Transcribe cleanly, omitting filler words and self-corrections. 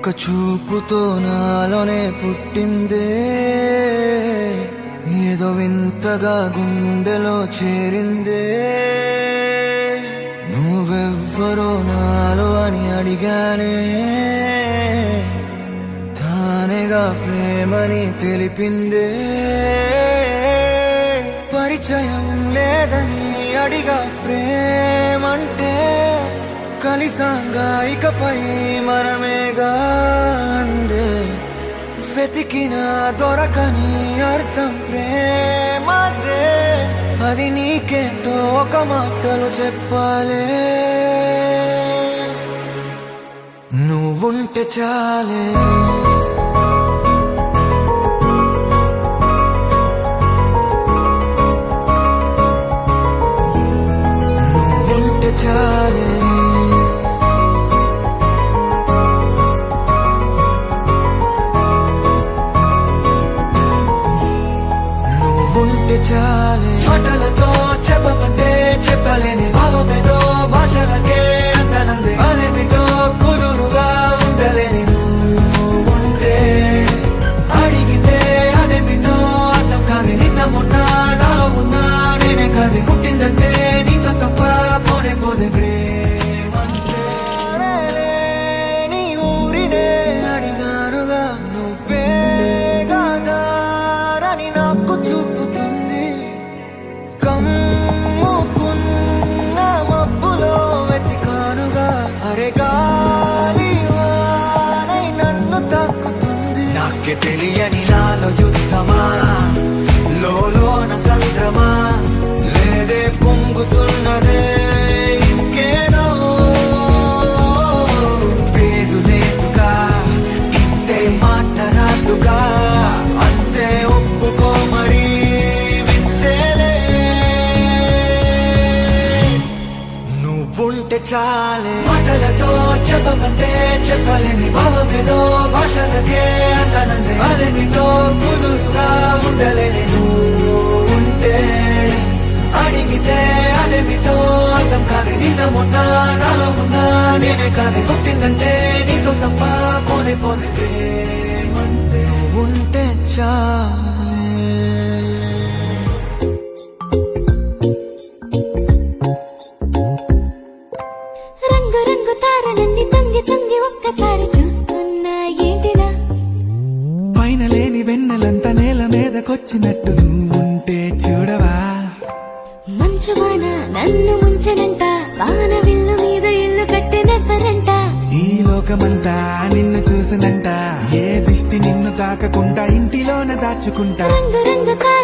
ఒక చూపుతో నాలోనే పుట్టిందే, ఏదో వింతగా గుండెలో చేరిందే. నువ్వెవ్వరో నాలో అని అడిగానే, తానేగా ప్రేమని తెలిపిందే. పరిచయం లేదని అడిగా ప్రేమంటే, కలిసాంగా ఇకపై మనమేగా అందే. వెతికిన దొరకని అర్థం ప్రేమదే, అది నీకేంటో ఒక మాటలు చెప్పాలే. నువ్వుంటే చాలే, నువ్వుంటే చాలే. ఉంటే చాలే, మాటలతో చెప్పమంటే చెప్పలేని భావమేదో భాషలకే అందనందే. అదేమిటో కుదురుగా ఉండలేని నువ్వుంటే, అడిగితే అదేమిటో అర్థం కాదు. నిన్న మొన్న నాలో ఉన్నా నేనే కాదు, పుట్టిందంటే నీతో తప్ప పోనే పోదే ప్రేమంటే. నీ ఊరినే అడిగానుగా, నువ్వే కాదారని నాకు చూపుతుంది. కమ్ముకున్న మబ్బులో వెతికానుగా, అరే గాలి వానై నన్ను తాకుతుంది. నాకే తెలియని నాలో యుద్ధమా, లోన సంద్రమా, లేదే పొంగుతున్నదే ఇంకేదో. పేరు లేదుగా, ఇంతే మాట రాదుగా, అంతే ఒప్పుకో మరి వింతేలే. నువ్వుంటే చాలే, మాటలతో చెప్పమంటే చెప్పలేని భావమేదో భాషలకే అందనందే. అదేమిటో కుదురుగా ఉండలేని నువ్వుంటే, అడిగితే అదేమిటో అర్థం కాదు. నిన్న మొన్న నాలో ఉన్నా నేనే కాదు, పుట్టిందంటే నీతో తప్ప పోనే పోనే ప్రేమంతే. నువ్వుంటే చాలే. రంగు రంగు తారలన్నీ తొంగి తొంగి ఒక్కసారి చూస్తున్నా ఏంటిలా. పైన లేని వెన్నెలంతా నేల మీదకొచ్చినట్టు నువ్వుంటే చూడవా. మంచు వాన నన్ను ముంచనంట, వాన విల్లు మీద ఇల్లు కట్టెనెవ్వరంట. ఈ లోకమంతా నిన్ను చూసినంట, ఏ దిష్టి నిన్ను తాకకుండా ఇంటిలోన దాచుకుంటా. రంగు రంగు తారలన్నీ